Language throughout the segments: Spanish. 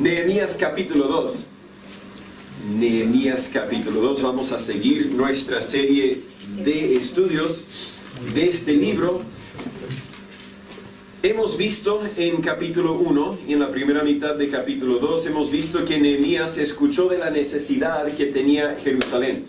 Nehemías capítulo 2. Nehemías capítulo 2. Vamos a seguir nuestra serie de estudios de este libro. Hemos visto en capítulo 1 y en la primera mitad de capítulo 2, hemos visto que Nehemías escuchó de la necesidad que tenía Jerusalén.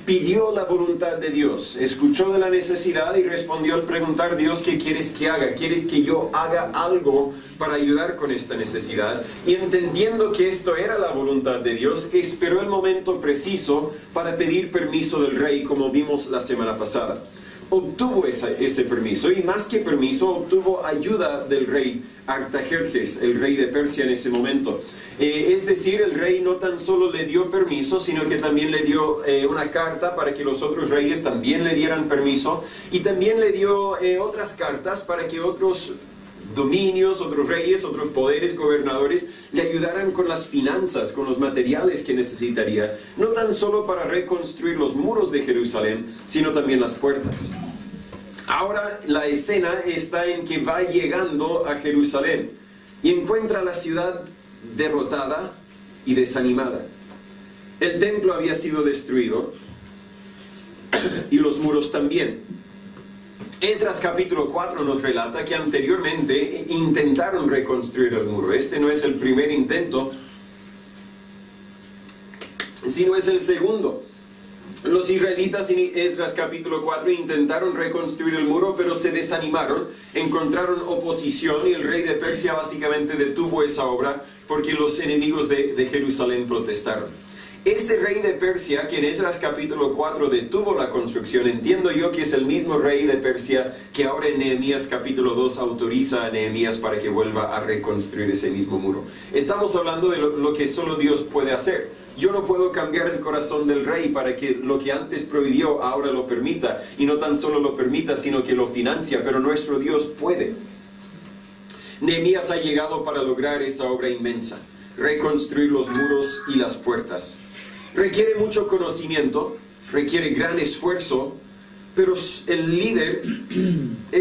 Pidió la voluntad de Dios, escuchó de la necesidad y respondió al preguntar: Dios, ¿qué quieres que haga? ¿Quieres que yo haga algo para ayudar con esta necesidad? Y entendiendo que esto era la voluntad de Dios, esperó el momento preciso para pedir permiso del rey, como vimos la semana pasada. Obtuvo ese permiso, y más que permiso, obtuvo ayuda del rey Artajerjes, el rey de Persia en ese momento. Es decir, el rey no tan solo le dio permiso, sino que también le dio una carta para que los otros reyes también le dieran permiso, y también le dio otras cartas para que otros dominios, otros reyes, otros poderes, gobernadores, le ayudaran con las finanzas, con los materiales que necesitaría, no tan solo para reconstruir los muros de Jerusalén, sino también las puertas. Ahora la escena está en que va llegando a Jerusalén y encuentra la ciudad derrotada y desanimada. El templo había sido destruido y los muros también. Esdras capítulo 4 nos relata que anteriormente intentaron reconstruir el muro. Este no es el primer intento, sino es el segundo. Los israelitas en Esdras capítulo 4 intentaron reconstruir el muro, pero se desanimaron, encontraron oposición, y el rey de Persia básicamente detuvo esa obra porque los enemigos de Jerusalén protestaron. Ese rey de Persia, que en Esdras capítulo 4 detuvo la construcción, entiendo yo que es el mismo rey de Persia que ahora en Nehemías capítulo 2 autoriza a Nehemías para que vuelva a reconstruir ese mismo muro. Estamos hablando de lo que solo Dios puede hacer. Yo no puedo cambiar el corazón del rey para que lo que antes prohibió ahora lo permita, y no tan solo lo permita, sino que lo financia, pero nuestro Dios puede. Nehemías ha llegado para lograr esa obra inmensa, reconstruir los muros y las puertas. Requiere mucho conocimiento, requiere gran esfuerzo, pero el líder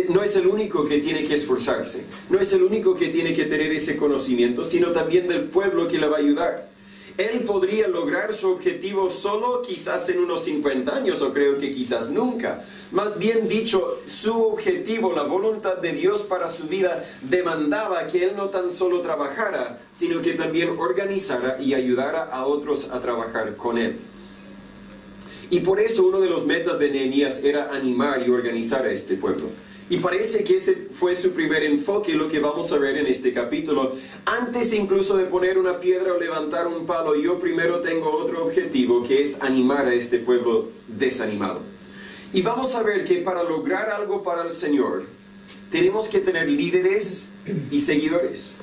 no es el único que tiene que esforzarse, no es el único que tiene que tener ese conocimiento, sino también del pueblo que le va a ayudar. Él podría lograr su objetivo solo quizás en unos 50 años, o creo que quizás nunca. Más bien dicho, su objetivo, la voluntad de Dios para su vida, demandaba que él no tan solo trabajara, sino que también organizara y ayudara a otros a trabajar con él. Y por eso uno de los metas de Nehemías era animar y organizar a este pueblo. Y parece que ese fue su primer enfoque, lo que vamos a ver en este capítulo. Antes incluso de poner una piedra o levantar un palo, yo primero tengo otro objetivo, que es animar a este pueblo desanimado. Y vamos a ver que para lograr algo para el Señor, tenemos que tener líderes y seguidores.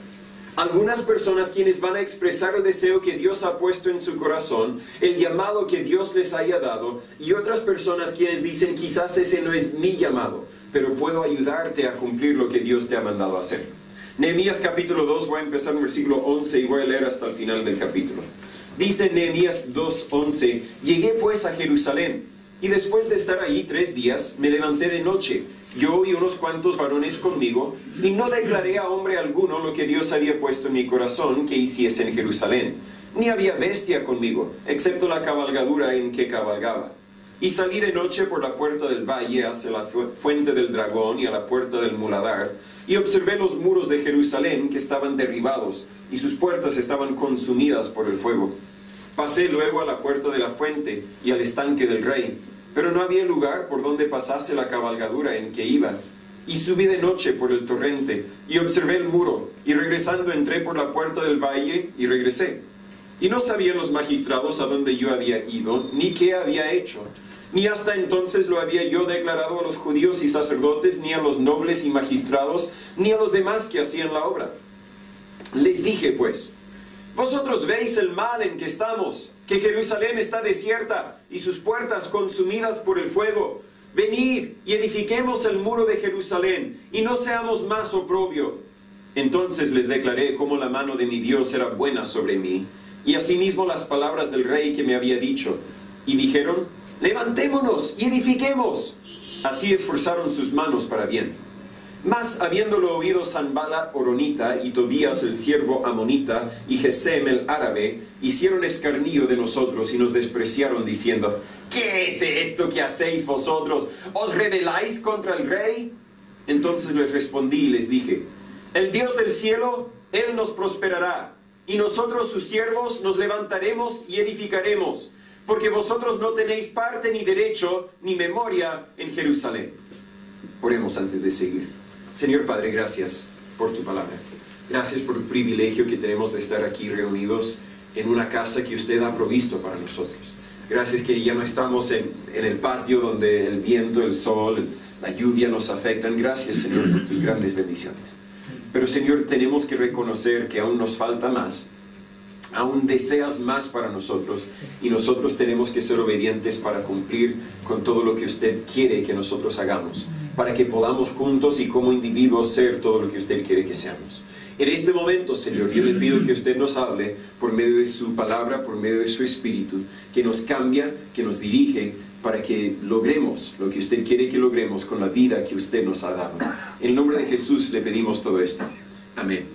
Algunas personas quienes van a expresar el deseo que Dios ha puesto en su corazón, el llamado que Dios les haya dado, y otras personas quienes dicen: quizás ese no es mi llamado, pero puedo ayudarte a cumplir lo que Dios te ha mandado a hacer. Nehemías capítulo 2, voy a empezar en el versículo 11 y voy a leer hasta el final del capítulo. Dice Nehemías 2:11: Llegué pues a Jerusalén, y después de estar ahí 3 días, me levanté de noche, yo y unos cuantos varones conmigo, y no declaré a hombre alguno lo que Dios había puesto en mi corazón que hiciese en Jerusalén. Ni había bestia conmigo, excepto la cabalgadura en que cabalgaba. Y salí de noche por la puerta del valle hacia la fuente del dragón y a la puerta del muladar, y observé los muros de Jerusalén que estaban derribados, y sus puertas estaban consumidas por el fuego. Pasé luego a la puerta de la fuente y al estanque del rey, pero no había lugar por donde pasase la cabalgadura en que iba. Y subí de noche por el torrente, y observé el muro, y regresando entré por la puerta del valle, y regresé. Y no sabían los magistrados a dónde yo había ido, ni qué había hecho. Ni hasta entonces lo había yo declarado a los judíos y sacerdotes, ni a los nobles y magistrados, ni a los demás que hacían la obra. Les dije pues: vosotros veis el mal en que estamos, que Jerusalén está desierta y sus puertas consumidas por el fuego. Venid y edifiquemos el muro de Jerusalén, y no seamos más oprobio. Entonces les declaré cómo la mano de mi Dios era buena sobre mí, y asimismo las palabras del rey que me había dicho. Y dijeron: levantémonos y edifiquemos. Así esforzaron sus manos para bien. Mas, habiéndolo oído Sanballat horonita, y Tobías el siervo amonita, y Gesem el árabe, hicieron escarnio de nosotros, y nos despreciaron, diciendo: ¿qué es esto que hacéis vosotros? ¿Os rebeláis contra el rey? Entonces les respondí y les dije: el Dios del cielo, Él nos prosperará, y nosotros sus siervos nos levantaremos y edificaremos, porque vosotros no tenéis parte ni derecho ni memoria en Jerusalén. Oremos antes de seguir. Señor Padre, gracias por tu palabra. Gracias por el privilegio que tenemos de estar aquí reunidos en una casa que usted ha provisto para nosotros. Gracias que ya no estamos en el patio donde el viento, el sol, la lluvia nos afectan. Gracias, Señor, por tus grandes bendiciones. Pero, Señor, tenemos que reconocer que aún nos falta más. Aún deseas más para nosotros, y nosotros tenemos que ser obedientes para cumplir con todo lo que usted quiere que nosotros hagamos, para que podamos juntos y como individuos ser todo lo que usted quiere que seamos. En este momento, Señor, yo le pido que usted nos hable por medio de su palabra, por medio de su espíritu, que nos cambia, que nos dirige, para que logremos lo que usted quiere que logremos con la vida que usted nos ha dado. En el nombre de Jesús le pedimos todo esto. Amén.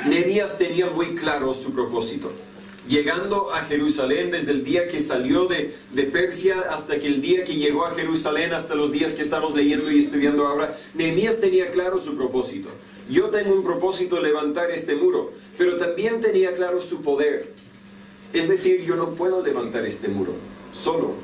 Nehemías tenía muy claro su propósito. Llegando a Jerusalén, desde el día que salió de Persia hasta que el día que llegó a Jerusalén, hasta los días que estamos leyendo y estudiando ahora, Nehemías tenía claro su propósito. Yo tengo un propósito: levantar este muro, pero también tenía claro su poder. Es decir, yo no puedo levantar este muro solo,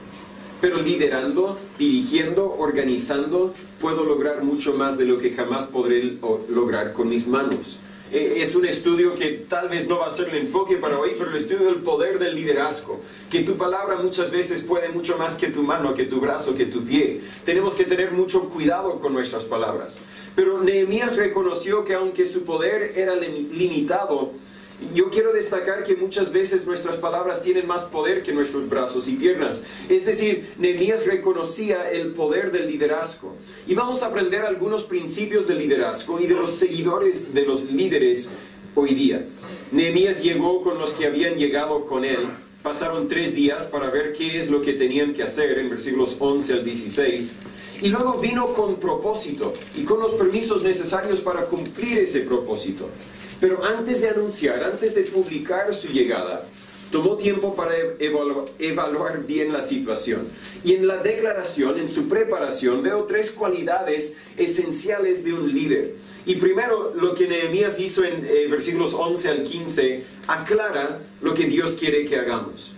pero liderando, dirigiendo, organizando, puedo lograr mucho más de lo que jamás podré lograr con mis manos. Es un estudio que tal vez no va a ser el enfoque para hoy, pero el estudio del poder del liderazgo. Que tu palabra muchas veces puede mucho más que tu mano, que tu brazo, que tu pie. Tenemos que tener mucho cuidado con nuestras palabras. Pero Nehemías reconoció que aunque su poder era limitado, yo quiero destacar que muchas veces nuestras palabras tienen más poder que nuestros brazos y piernas. Es decir, Nehemías reconocía el poder del liderazgo. Y vamos a aprender algunos principios del liderazgo y de los seguidores de los líderes hoy día. Nehemías llegó con los que habían llegado con él. Pasaron 3 días para ver qué es lo que tenían que hacer, en versículos 11 al 16. Y luego vino con propósito y con los permisos necesarios para cumplir ese propósito. Pero antes de anunciar, antes de publicar su llegada, tomó tiempo para evaluar bien la situación. Y en la declaración, en su preparación, veo 3 cualidades esenciales de un líder. Y primero, lo que Nehemías hizo en versículos 11 al 15, aclara lo que Dios quiere que hagamos.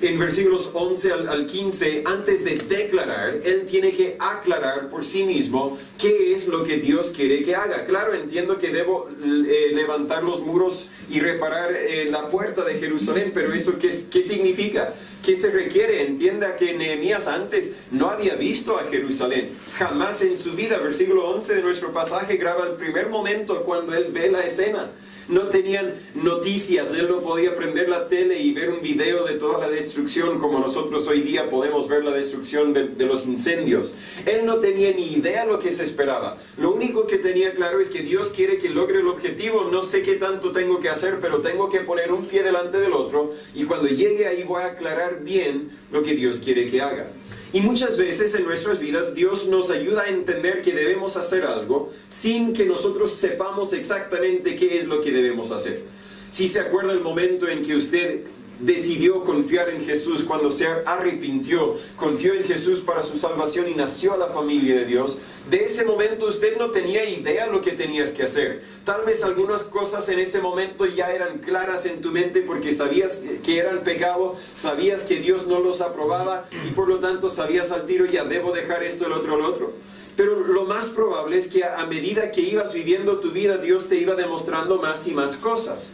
En versículos 11 al 15, antes de declarar, él tiene que aclarar por sí mismo qué es lo que Dios quiere que haga. Claro, entiendo que debo levantar los muros y reparar la puerta de Jerusalén, pero ¿eso qué significa? ¿Qué se requiere? Entienda que Nehemías antes no había visto a Jerusalén, jamás en su vida. Versículo 11 de nuestro pasaje graba el primer momento cuando él ve la escena. No tenían noticias, él no podía prender la tele y ver un video de toda la destrucción como nosotros hoy día podemos ver la destrucción de los incendios. Él no tenía ni idea lo que se esperaba. Lo único que tenía claro es que Dios quiere que logre el objetivo. No sé qué tanto tengo que hacer, pero tengo que poner un pie delante del otro, y cuando llegue ahí voy a aclarar bien lo que Dios quiere que haga. Y muchas veces en nuestras vidas Dios nos ayuda a entender que debemos hacer algo sin que nosotros sepamos exactamente qué es lo que debemos hacer. Si se acuerda el momento en que usted decidió confiar en Jesús, cuando se arrepintió, confió en Jesús para su salvación y nació a la familia de Dios, de ese momento usted no tenía idea lo que tenías que hacer. Tal vez algunas cosas en ese momento ya eran claras en tu mente porque sabías que eran pecado, sabías que Dios no los aprobaba y por lo tanto sabías al tiro: ya debo dejar esto, el otro. Pero lo más probable es que a medida que ibas viviendo tu vida, Dios te iba demostrando más y más cosas.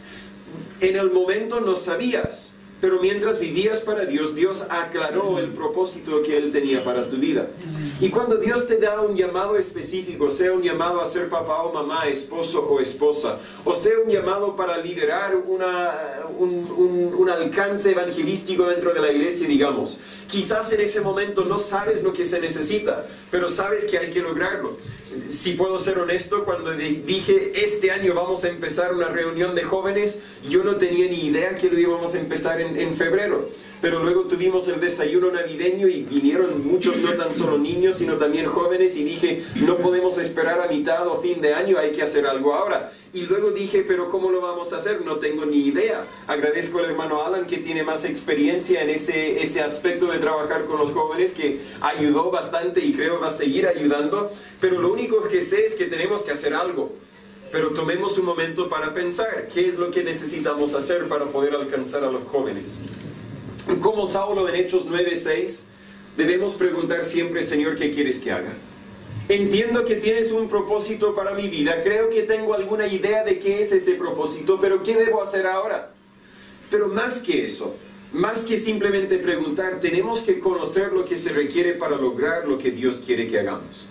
En el momento no sabías, pero mientras vivías para Dios, Dios aclaró el propósito que Él tenía para tu vida. Y cuando Dios te da un llamado específico, sea un llamado a ser papá o mamá, esposo o esposa, o sea un llamado para liderar un alcance evangelístico dentro de la iglesia, digamos, quizás en ese momento no sabes lo que se necesita, pero sabes que hay que lograrlo. Si puedo ser honesto, cuando dije este año vamos a empezar una reunión de jóvenes, yo no tenía ni idea que lo íbamos a empezar en febrero. pero luego tuvimos el desayuno navideño y vinieron muchos, no tan solo niños, sino también jóvenes, y dije, no podemos esperar a mitad o fin de año, hay que hacer algo ahora. Y luego dije, pero ¿cómo lo vamos a hacer? No tengo ni idea. Agradezco al hermano Alan, que tiene más experiencia en ese aspecto de trabajar con los jóvenes, que ayudó bastante y creo va a seguir ayudando, pero lo único que sé es que tenemos que hacer algo. Pero tomemos un momento para pensar, ¿qué es lo que necesitamos hacer para poder alcanzar a los jóvenes? Como Saulo en Hechos 9:6, debemos preguntar siempre, Señor, ¿qué quieres que haga? Entiendo que tienes un propósito para mi vida, creo que tengo alguna idea de qué es ese propósito, pero ¿qué debo hacer ahora? Pero más que eso, más que simplemente preguntar, tenemos que conocer lo que se requiere para lograr lo que Dios quiere que hagamos.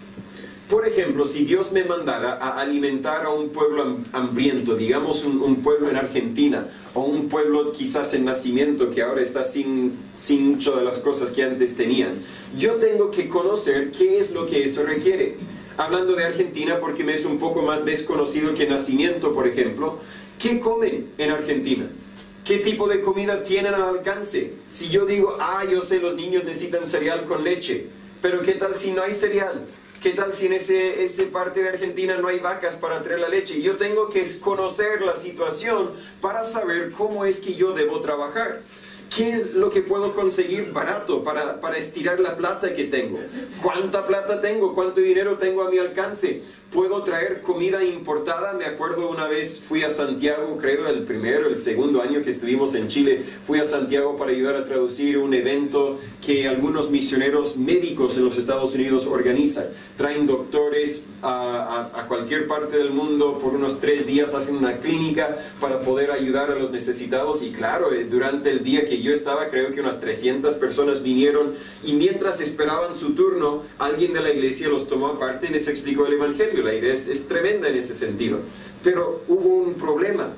Por ejemplo, si Dios me mandara a alimentar a un pueblo hambriento, digamos un pueblo en Argentina, o un pueblo quizás en nacimiento que ahora está sin muchas de las cosas que antes tenían, yo tengo que conocer qué es lo que eso requiere. Hablando de Argentina, porque me es un poco más desconocido que nacimiento, por ejemplo, ¿qué comen en Argentina? ¿Qué tipo de comida tienen al alcance? Si yo digo, yo sé, los niños necesitan cereal con leche, pero ¿qué tal si no hay cereal? ¿Qué tal si en esa parte de Argentina no hay vacas para traer la leche? Yo tengo que conocer la situación para saber cómo es que yo debo trabajar. ¿Qué es lo que puedo conseguir barato para estirar la plata que tengo? ¿Cuánta plata tengo? ¿Cuánto dinero tengo a mi alcance? ¿Puedo traer comida importada? Me acuerdo una vez fui a Santiago, creo el segundo año que estuvimos en Chile, fui a Santiago para ayudar a traducir un evento que algunos misioneros médicos en los Estados Unidos organizan. Traen doctores a cualquier parte del mundo por unos 3 días, hacen una clínica para poder ayudar a los necesitados, y claro, durante el día que yo estaba, creo que unas 300 personas vinieron, y mientras esperaban su turno, alguien de la iglesia los tomó aparte y les explicó el evangelio. La idea es tremenda en ese sentido, pero hubo un problema.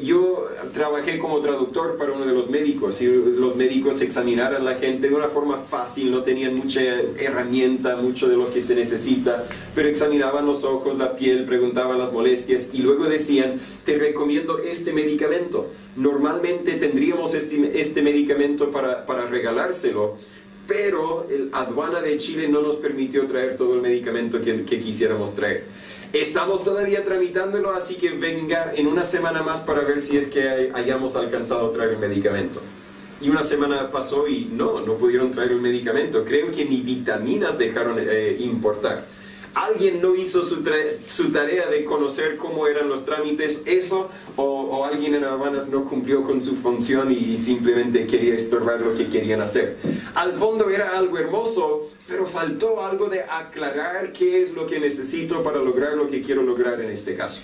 Yo trabajé como traductor para uno de los médicos, y los médicos examinaran a la gente de una forma fácil, no tenían mucha herramienta, mucho de lo que se necesita, pero examinaban los ojos, la piel, preguntaban las molestias y luego decían, te recomiendo este medicamento. Normalmente tendríamos este medicamento para regalárselo, pero la aduana de Chile no nos permitió traer todo el medicamento que quisiéramos traer. Estamos todavía tramitándolo, así que venga en una semana más para ver si es que hayamos alcanzado a traer el medicamento. Y una semana pasó y no pudieron traer el medicamento. Creo que ni vitaminas dejaron importar. Alguien no hizo su tarea de conocer cómo eran los trámites, o alguien en Habanas no cumplió con su función y simplemente quería estorbar lo que querían hacer. Al fondo era algo hermoso, pero faltó algo de aclarar qué es lo que necesito para lograr lo que quiero lograr en este caso.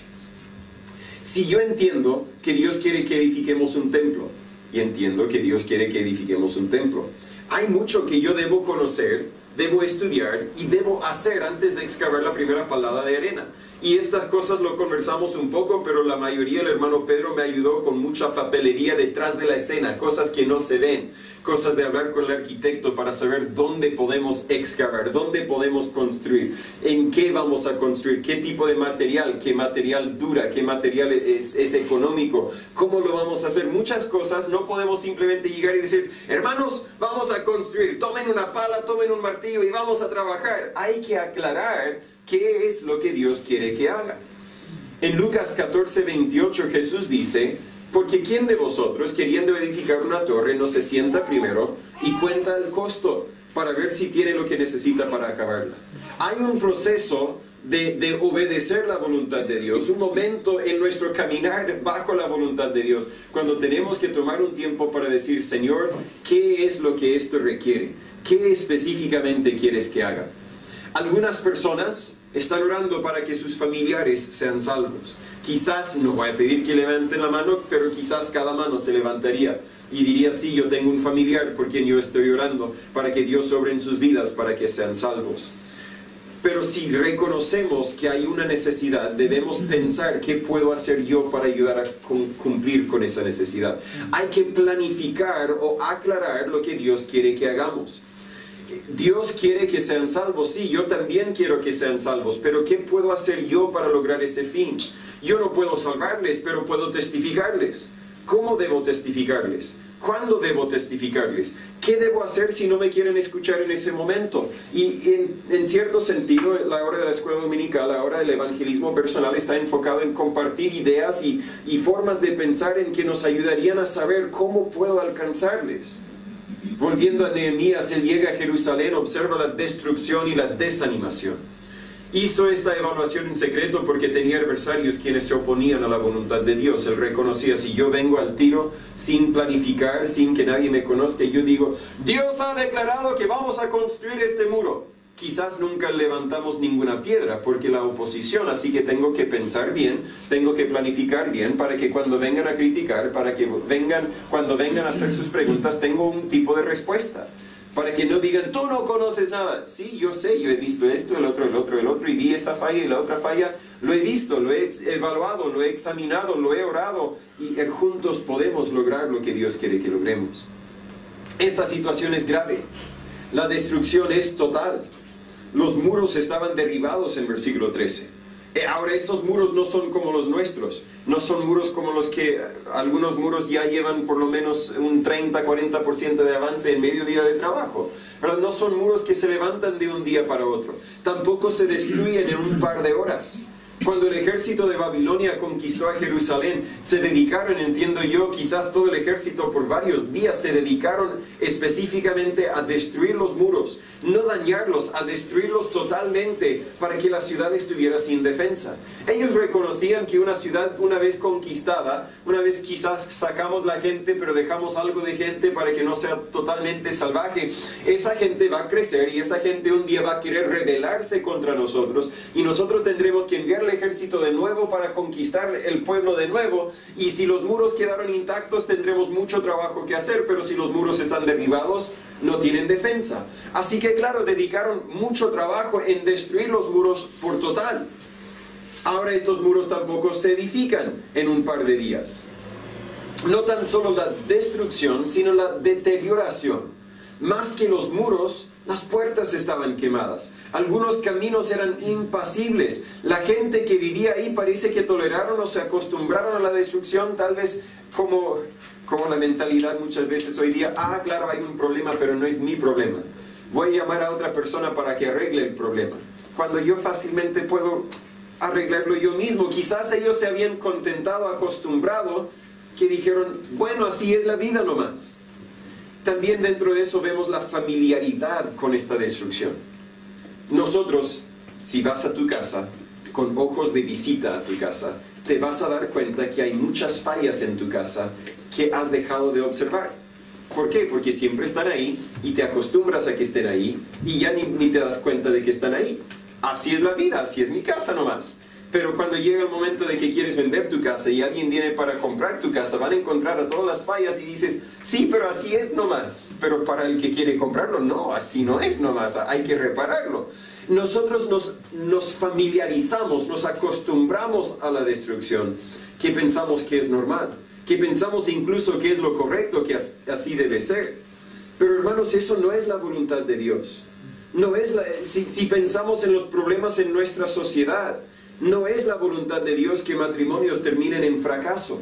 Si yo entiendo que Dios quiere que edifiquemos un templo, y entiendo que Dios quiere que edifiquemos un templo, hay mucho que yo debo conocer, debo estudiar y debo hacer antes de excavar la primera palada de arena. Y estas cosas lo conversamos un poco, pero la mayoría, el hermano Pedro me ayudó con mucha papelería detrás de la escena, cosas que no se ven, cosas de hablar con el arquitecto para saber dónde podemos excavar, dónde podemos construir, en qué vamos a construir, qué tipo de material, qué material dura, qué material es económico, cómo lo vamos a hacer. Muchas cosas no podemos simplemente llegar y decir, hermanos, vamos a construir, tomen una pala, tomen un martillo y vamos a trabajar. Hay que aclarar ¿qué es lo que Dios quiere que haga? En Lucas 14:28 Jesús dice, porque ¿quién de vosotros, queriendo edificar una torre, no se sienta primero y cuenta el costo para ver si tiene lo que necesita para acabarla? Hay un proceso de obedecer la voluntad de Dios, un momento en nuestro caminar bajo la voluntad de Dios, cuando tenemos que tomar un tiempo para decir, Señor, ¿qué es lo que esto requiere? ¿Qué específicamente quieres que haga? Algunas personas están orando para que sus familiares sean salvos. Quizás, no voy a pedir que levanten la mano, pero quizás cada mano se levantaría y diría, sí, yo tengo un familiar por quien yo estoy orando, para que Dios obre en sus vidas, para que sean salvos. Pero si reconocemos que hay una necesidad, debemos pensar qué puedo hacer yo para ayudar a cumplir con esa necesidad. Hay que planificar o aclarar lo que Dios quiere que hagamos. Dios quiere que sean salvos, sí, yo también quiero que sean salvos, pero ¿qué puedo hacer yo para lograr ese fin? Yo no puedo salvarles, pero puedo testificarles. ¿Cómo debo testificarles? ¿Cuándo debo testificarles? ¿Qué debo hacer si no me quieren escuchar en ese momento? Y en cierto sentido, la hora de la escuela dominical, la hora del evangelismo personal está enfocado en compartir ideas y formas de pensar en que nos ayudarían a saber cómo puedo alcanzarles. Volviendo a Nehemías, él llega a Jerusalén, observa la destrucción y la desanimación. Hizo esta evaluación en secreto porque tenía adversarios quienes se oponían a la voluntad de Dios. Él reconocía, si yo vengo al tiro sin planificar, sin que nadie me conozca, y yo digo, Dios ha declarado que vamos a construir este muro. Quizás nunca levantamos ninguna piedra porque la oposición, así que tengo que pensar bien, tengo que planificar bien para que cuando vengan a criticar, para que cuando vengan a hacer sus preguntas, tengo un tipo de respuesta. Para que no digan, tú no conoces nada. Sí, yo sé, yo he visto esto, el otro, y vi esta falla y la otra falla. Lo he visto, lo he evaluado, lo he examinado, lo he orado. Y juntos podemos lograr lo que Dios quiere que logremos. Esta situación es grave. La destrucción es total. Los muros estaban derribados en versículo 13. Ahora estos muros no son como los nuestros, no son muros como los que algunos muros ya llevan por lo menos un 30-40% de avance en medio día de trabajo, ¿verdad? No son muros que se levantan de un día para otro, tampoco se destruyen en un par de horas. Cuando el ejército de Babilonia conquistó a Jerusalén, se dedicaron, entiendo yo, quizás todo el ejército por varios días se dedicaron específicamente a destruir los muros, no dañarlos, a destruirlos totalmente para que la ciudad estuviera sin defensa. Ellos reconocían que una ciudad, una vez conquistada, una vez quizás sacamos la gente, pero dejamos algo de gente para que no sea totalmente salvaje, esa gente va a crecer y esa gente un día va a querer rebelarse contra nosotros y nosotros tendremos que enviar el ejército de nuevo para conquistar el pueblo de nuevo, y si los muros quedaron intactos tendremos mucho trabajo que hacer, pero si los muros están derribados no tienen defensa. Así que claro, dedicaron mucho trabajo en destruir los muros por total. Ahora estos muros tampoco se edifican en un par de días. No tan solo la destrucción, sino la deterioración. Más que los muros, las puertas estaban quemadas. Algunos caminos eran impasibles. La gente que vivía ahí parece que toleraron o se acostumbraron a la destrucción, tal vez como la mentalidad muchas veces hoy día. Claro, hay un problema, pero no es mi problema. Voy a llamar a otra persona para que arregle el problema. Cuando yo fácilmente puedo arreglarlo yo mismo. Quizás ellos se habían contentado, acostumbrado, que dijeron, bueno, así es la vida nomás. También dentro de eso vemos la familiaridad con esta destrucción. Nosotros, si vas a tu casa, con ojos de visita a tu casa, te vas a dar cuenta que hay muchas fallas en tu casa que has dejado de observar. ¿Por qué? Porque siempre están ahí y te acostumbras a que estén ahí y ya ni te das cuenta de que están ahí. Así es la vida, así es mi casa nomás. Pero cuando llega el momento de que quieres vender tu casa y alguien viene para comprar tu casa, van a encontrar a todas las fallas y dices, sí, pero así es nomás. Pero para el que quiere comprarlo, no, así no es nomás, hay que repararlo. Nosotros nos familiarizamos, nos acostumbramos a la destrucción, que pensamos que es normal, que pensamos incluso que es lo correcto, que así debe ser. Pero hermanos, eso no es la voluntad de Dios. No es si pensamos en los problemas en nuestra sociedad, no es la voluntad de Dios que matrimonios terminen en fracaso.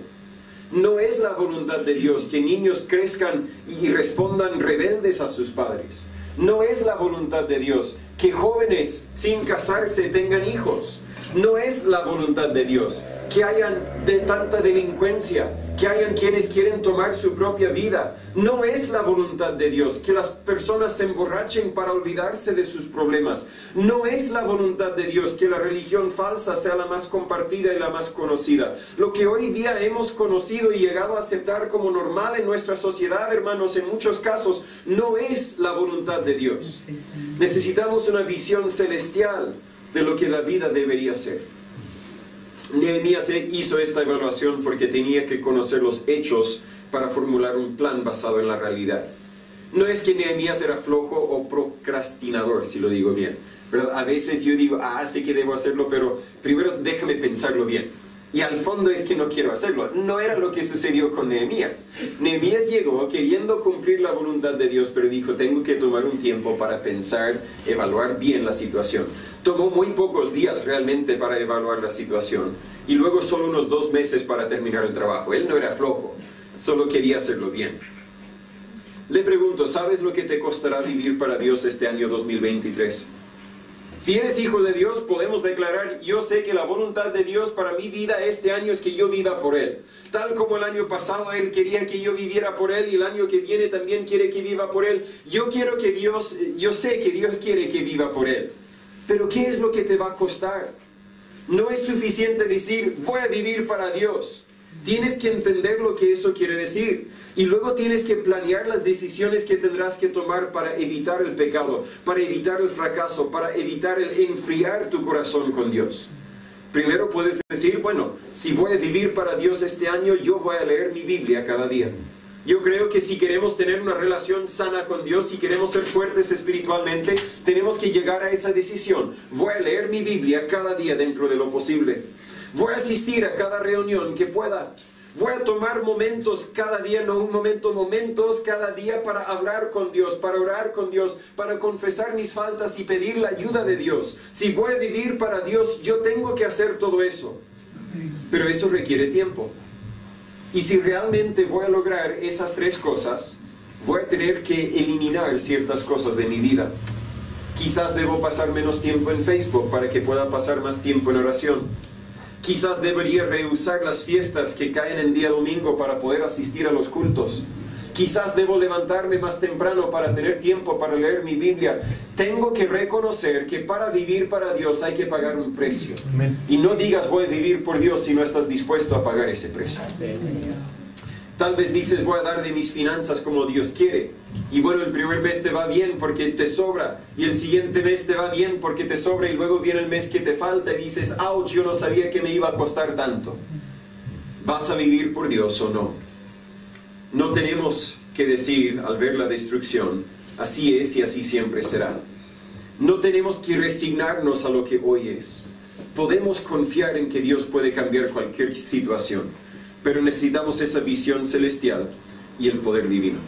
No es la voluntad de Dios que niños crezcan y respondan rebeldes a sus padres. No es la voluntad de Dios que jóvenes sin casarse tengan hijos. No es la voluntad de Dios que hayan tanta delincuencia, que hayan quienes quieren tomar su propia vida. No es la voluntad de Dios que las personas se emborrachen para olvidarse de sus problemas. No es la voluntad de Dios que la religión falsa sea la más compartida y la más conocida. Lo que hoy día hemos conocido y llegado a aceptar como normal en nuestra sociedad, hermanos, en muchos casos, no es la voluntad de Dios. Necesitamos una visión celestial de lo que la vida debería ser. Nehemías hizo esta evaluación porque tenía que conocer los hechos para formular un plan basado en la realidad. No es que Nehemías era flojo o procrastinador, si lo digo bien, ¿verdad? A veces yo digo, sé que debo hacerlo, pero primero déjame pensarlo bien. Y al fondo es que no quiero hacerlo. No era lo que sucedió con Nehemías. Nehemías llegó queriendo cumplir la voluntad de Dios, pero dijo, tengo que tomar un tiempo para pensar, evaluar bien la situación. Tomó muy pocos días realmente para evaluar la situación. Y luego solo unos 2 meses para terminar el trabajo. Él no era flojo, solo quería hacerlo bien. Le pregunto, ¿sabes lo que te costará vivir para Dios este año 2023? Si eres hijo de Dios, podemos declarar, yo sé que la voluntad de Dios para mi vida este año es que yo viva por Él. Tal como el año pasado Él quería que yo viviera por Él y el año que viene también quiere que viva por Él. Yo sé que Dios quiere que viva por Él. Pero ¿qué es lo que te va a costar? No es suficiente decir, voy a vivir para Dios. Tienes que entender lo que eso quiere decir. Y luego tienes que planear las decisiones que tendrás que tomar para evitar el pecado, para evitar el fracaso, para evitar el enfriar tu corazón con Dios. Primero puedes decir, bueno, si voy a vivir para Dios este año, yo voy a leer mi Biblia cada día. Yo creo que si queremos tener una relación sana con Dios, si queremos ser fuertes espiritualmente, tenemos que llegar a esa decisión. Voy a leer mi Biblia cada día dentro de lo posible. Voy a asistir a cada reunión que pueda. Voy a tomar momentos cada día, no un momento, momentos cada día para hablar con Dios, para orar con Dios, para confesar mis faltas y pedir la ayuda de Dios. Si voy a vivir para Dios, yo tengo que hacer todo eso. Pero eso requiere tiempo. Y si realmente voy a lograr esas tres cosas, voy a tener que eliminar ciertas cosas de mi vida. Quizás debo pasar menos tiempo en Facebook para que pueda pasar más tiempo en oración. Quizás debería rehusar las fiestas que caen en día domingo para poder asistir a los cultos. Quizás debo levantarme más temprano para tener tiempo para leer mi Biblia. Tengo que reconocer que para vivir para Dios hay que pagar un precio. Amén. Y no digas voy a vivir por Dios si no estás dispuesto a pagar ese precio. Tal vez dices voy a dar de mis finanzas como Dios quiere. Y bueno, el primer mes te va bien porque te sobra. Y el siguiente mes te va bien porque te sobra. Y luego viene el mes que te falta y dices, ouch, yo no sabía que me iba a costar tanto. ¿Vas a vivir por Dios o no? No tenemos que decir al ver la destrucción, así es y así siempre será. No tenemos que resignarnos a lo que hoy es. Podemos confiar en que Dios puede cambiar cualquier situación. Pero necesitamos esa visión celestial y el poder divino.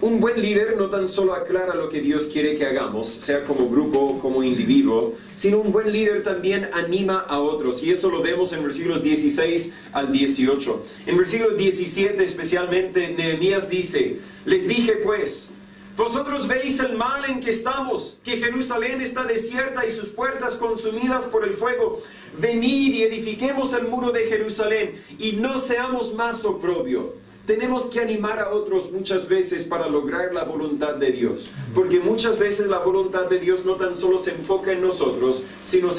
Un buen líder no tan solo aclara lo que Dios quiere que hagamos, sea como grupo o como individuo, sino un buen líder también anima a otros. Y eso lo vemos en versículos 16 al 18. En versículo 17 especialmente, Nehemías dice, les dije pues, vosotros veis el mal en que estamos, que Jerusalén está desierta y sus puertas consumidas por el fuego. Venid y edifiquemos el muro de Jerusalén y no seamos más oprobio. Tenemos que animar a otros muchas veces para lograr la voluntad de Dios. Porque muchas veces la voluntad de Dios no tan solo se enfoca en nosotros, sino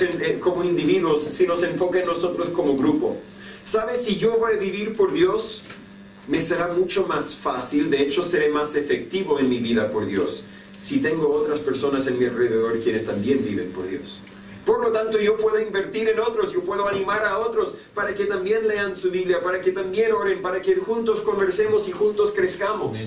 como individuos, sino se enfoca en nosotros como grupo. ¿Sabes? Si yo voy a vivir por Dios, me será mucho más fácil, de hecho seré más efectivo en mi vida por Dios, si tengo otras personas en mi alrededor quienes también viven por Dios. Por lo tanto, yo puedo invertir en otros, yo puedo animar a otros para que también lean su Biblia, para que también oren, para que juntos conversemos y juntos crezcamos.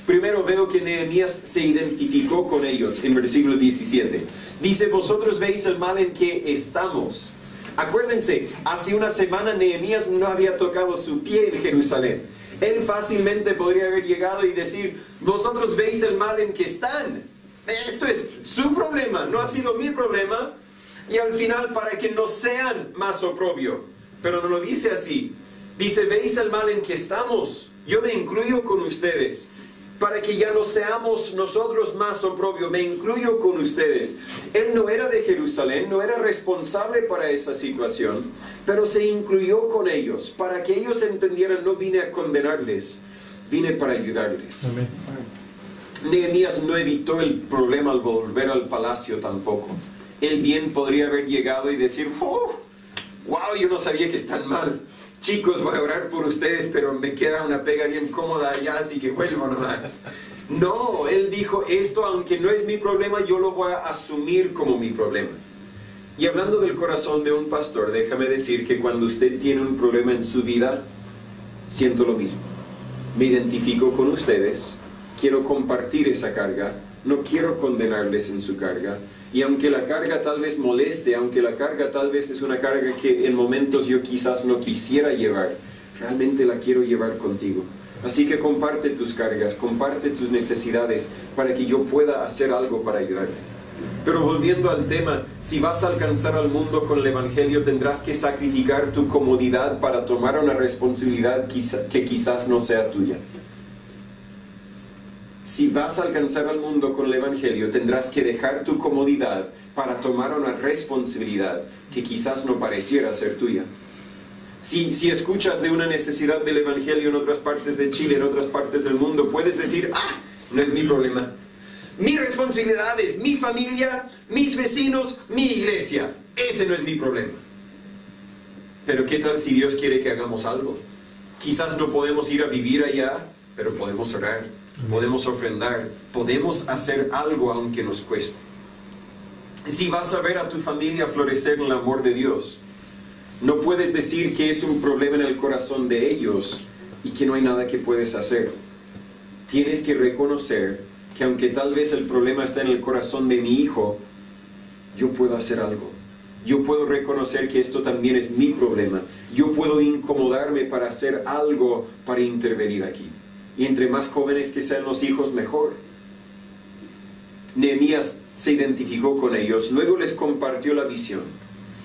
Primero veo que Nehemías se identificó con ellos en versículo 17. Dice, vosotros veis el mal en que estamos. Acuérdense, hace una semana Nehemías no había tocado su pie en Jerusalén. Él fácilmente podría haber llegado y decir, vosotros veis el mal en que están. Esto es su problema, no ha sido mi problema. Y al final, para que no sean más oprobio. Pero no lo dice así. Dice, veis el mal en que estamos. Yo me incluyo con ustedes. Para que ya no seamos nosotros más oprobio, me incluyo con ustedes. Él no era de Jerusalén, no era responsable para esa situación, pero se incluyó con ellos. Para que ellos entendieran, no vine a condenarles, vine para ayudarles. Amén. Nehemías no evitó el problema al volver al palacio tampoco. Él bien podría haber llegado y decir, wow, yo no sabía que están mal. Chicos, voy a orar por ustedes, pero me queda una pega bien cómoda allá, así que vuelvo nomás. No, él dijo, esto aunque no es mi problema, yo lo voy a asumir como mi problema. Y hablando del corazón de un pastor, déjame decir que cuando usted tiene un problema en su vida, siento lo mismo. Me identifico con ustedes, quiero compartir esa carga, no quiero condenarles en su carga. Y aunque la carga tal vez moleste, aunque la carga tal vez es una carga que en momentos yo quizás no quisiera llevar, realmente la quiero llevar contigo. Así que comparte tus cargas, comparte tus necesidades para que yo pueda hacer algo para ayudarte. Pero volviendo al tema, si vas a alcanzar al mundo con el Evangelio, tendrás que sacrificar tu comodidad para tomar una responsabilidad que quizás no sea tuya. Si vas a alcanzar al mundo con el Evangelio, tendrás que dejar tu comodidad para tomar una responsabilidad que quizás no pareciera ser tuya. Si escuchas de una necesidad del Evangelio en otras partes de Chile, en otras partes del mundo, puedes decir, no es mi problema. Mi responsabilidad es mi familia, mis vecinos, mi iglesia. Ese no es mi problema. Pero ¿qué tal si Dios quiere que hagamos algo? Quizás no podemos ir a vivir allá, pero podemos orar, podemos ofrendar, podemos hacer algo aunque nos cueste. Si vas a ver a tu familia florecer en el amor de Dios, no puedes decir que es un problema en el corazón de ellos y que no hay nada que puedes hacer. Tienes que reconocer que aunque tal vez el problema está en el corazón de mi hijo, yo puedo hacer algo. Yo puedo reconocer que esto también es mi problema. Yo puedo incomodarme para hacer algo para intervenir aquí. Y entre más jóvenes que sean los hijos, mejor. Nehemías se identificó con ellos, luego les compartió la visión.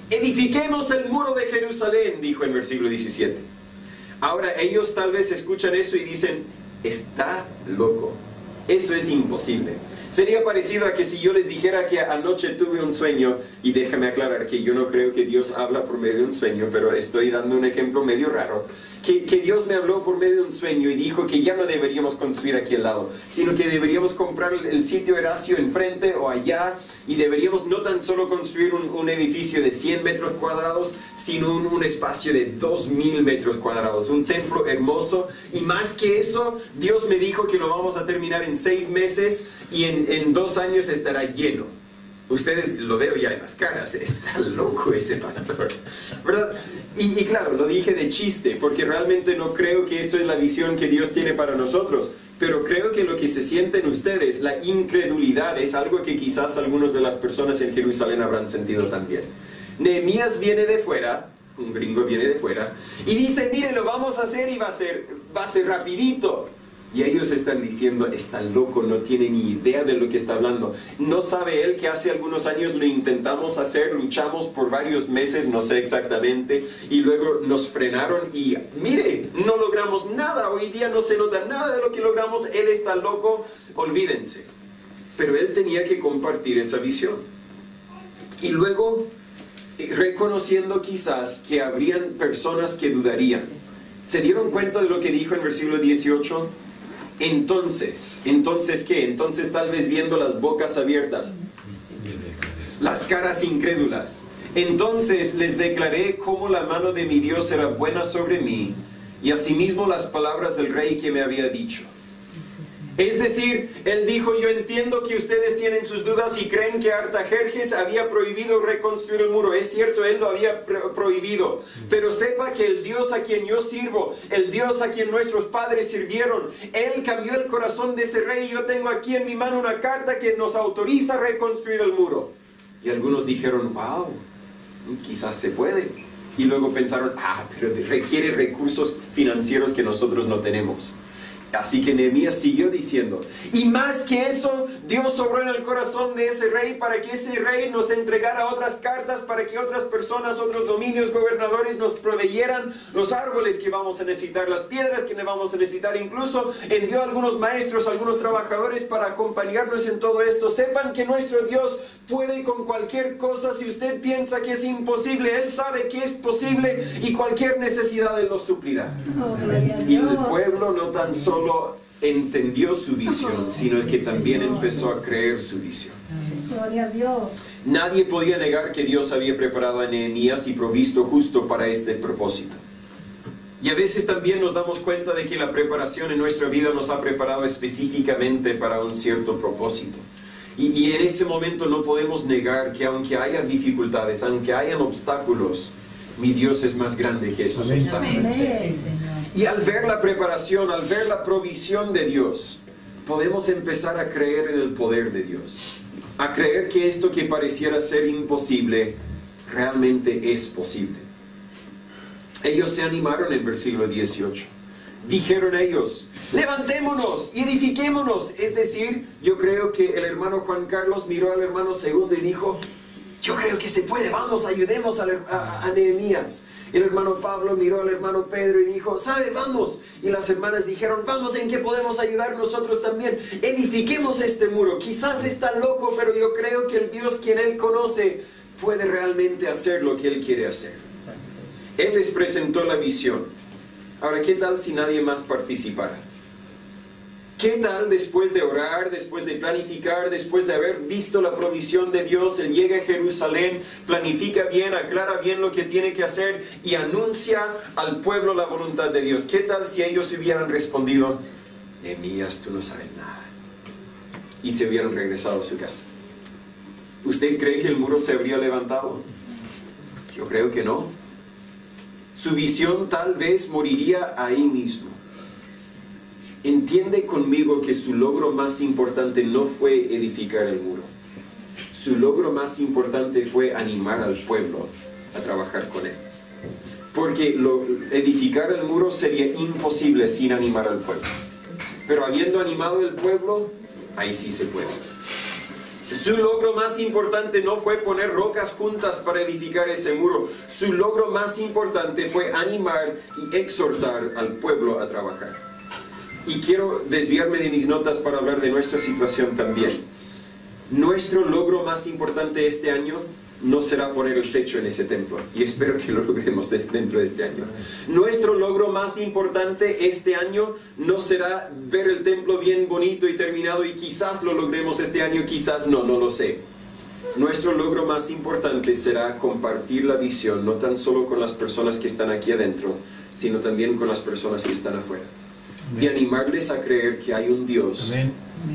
Edifiquemos el muro de Jerusalén, dijo en versículo 17. Ahora ellos tal vez escuchan eso y dicen, está loco, eso es imposible. Sería parecido a que si yo les dijera que anoche tuve un sueño, y déjame aclarar que yo no creo que Dios habla por medio de un sueño, pero estoy dando un ejemplo medio raro, que Dios me habló por medio de un sueño y dijo que ya no deberíamos construir aquí al lado, sino que deberíamos comprar el sitio Horacio enfrente o allá, y deberíamos no tan solo construir un edificio de 100 metros cuadrados, sino un espacio de 2000 metros cuadrados, un templo hermoso, y más que eso, Dios me dijo que lo vamos a terminar en 6 meses, y en 2 años estará lleno. Ustedes lo veo ya en las caras, está loco ese pastor, ¿verdad? Y claro, lo dije de chiste, porque realmente no creo que eso es la visión que Dios tiene para nosotros, pero creo que lo que se siente en ustedes, la incredulidad, es algo que quizás algunas de las personas en Jerusalén habrán sentido también. Nehemías viene de fuera, un gringo viene de fuera, y dice, mire, lo vamos a hacer y va a ser rapidito. Y ellos están diciendo, está loco, no tiene ni idea de lo que está hablando. No sabe él que hace algunos años lo intentamos hacer, luchamos por varios meses, no sé exactamente, y luego nos frenaron y mire, no logramos nada, hoy día no se nos da nada de lo que logramos, él está loco, olvídense. Pero él tenía que compartir esa visión. Y luego, reconociendo quizás que habrían personas que dudarían, ¿se dieron cuenta de lo que dijo en versículo 18? Entonces ¿qué? Entonces tal vez viendo las bocas abiertas, las caras incrédulas. Entonces les declaré cómo la mano de mi Dios era buena sobre mí, y asimismo las palabras del rey que me había dicho. Es decir, él dijo, yo entiendo que ustedes tienen sus dudas y creen que Artajerjes había prohibido reconstruir el muro. Es cierto, él lo había prohibido. Pero sepa que el Dios a quien yo sirvo, el Dios a quien nuestros padres sirvieron, él cambió el corazón de ese rey. Yo tengo aquí en mi mano una carta que nos autoriza a reconstruir el muro. Y algunos dijeron, wow, quizás se puede. Y luego pensaron, pero requiere recursos financieros que nosotros no tenemos. Así que Nehemías siguió diciendo, y más que eso, Dios obró en el corazón de ese rey para que ese rey nos entregara otras cartas, para que otras personas, otros dominios, gobernadores nos proveyeran los árboles que vamos a necesitar, las piedras que vamos a necesitar. Incluso envió a algunos maestros, a algunos trabajadores para acompañarnos en todo esto. Sepan que nuestro Dios puede con cualquier cosa. Si usted piensa que es imposible, Él sabe que es posible y cualquier necesidad Él lo suplirá. Y el pueblo no tan solo entendió su visión, sino que también empezó a creer su visión. Gloria a Dios. Nadie podía negar que Dios había preparado a Nehemías y provisto justo para este propósito. Y a veces también nos damos cuenta de que la preparación en nuestra vida nos ha preparado específicamente para un cierto propósito. Y en ese momento no podemos negar que aunque haya dificultades, aunque hayan obstáculos, mi Dios es más grande que esos obstáculos. Y al ver la preparación, al ver la provisión de Dios, podemos empezar a creer en el poder de Dios. A creer que esto que pareciera ser imposible, realmente es posible. Ellos se animaron en versículo 18. Dijeron ellos, levantémonos y edifiquémonos. Es decir, yo creo que el hermano Juan Carlos miró al hermano Segundo y dijo, yo creo que se puede, vamos, ayudemos a Nehemías. El hermano Pablo miró al hermano Pedro y dijo, ¿sabe? Vamos. Y las hermanas dijeron, vamos, ¿en qué podemos ayudar nosotros también? Edifiquemos este muro. Quizás está loco, pero yo creo que el Dios quien él conoce puede realmente hacer lo que él quiere hacer. Él les presentó la visión. Ahora, ¿qué tal si nadie más participara? ¿Qué tal después de orar, después de planificar, después de haber visto la provisión de Dios, él llega a Jerusalén, planifica bien, aclara bien lo que tiene que hacer y anuncia al pueblo la voluntad de Dios? ¿Qué tal si ellos hubieran respondido, Nehemías, tú no sabes nada, y se hubieran regresado a su casa? ¿Usted cree que el muro se habría levantado? Yo creo que no. Su visión tal vez moriría ahí mismo. Entiende conmigo que su logro más importante no fue edificar el muro. Su logro más importante fue animar al pueblo a trabajar con él. Porque edificar el muro sería imposible sin animar al pueblo. Pero habiendo animado el pueblo, ahí sí se puede. Su logro más importante no fue poner rocas juntas para edificar ese muro. Su logro más importante fue animar y exhortar al pueblo a trabajar. Y quiero desviarme de mis notas para hablar de nuestra situación también. Nuestro logro más importante este año no será poner el techo en ese templo, y espero que lo logremos dentro de este año. Nuestro logro más importante este año no será ver el templo bien bonito y terminado, y quizás lo logremos este año, quizás no lo sé. Nuestro logro más importante será compartir la visión, no tan solo con las personas que están aquí adentro, sino también con las personas que están afuera. Y animarles a creer que hay un Dios,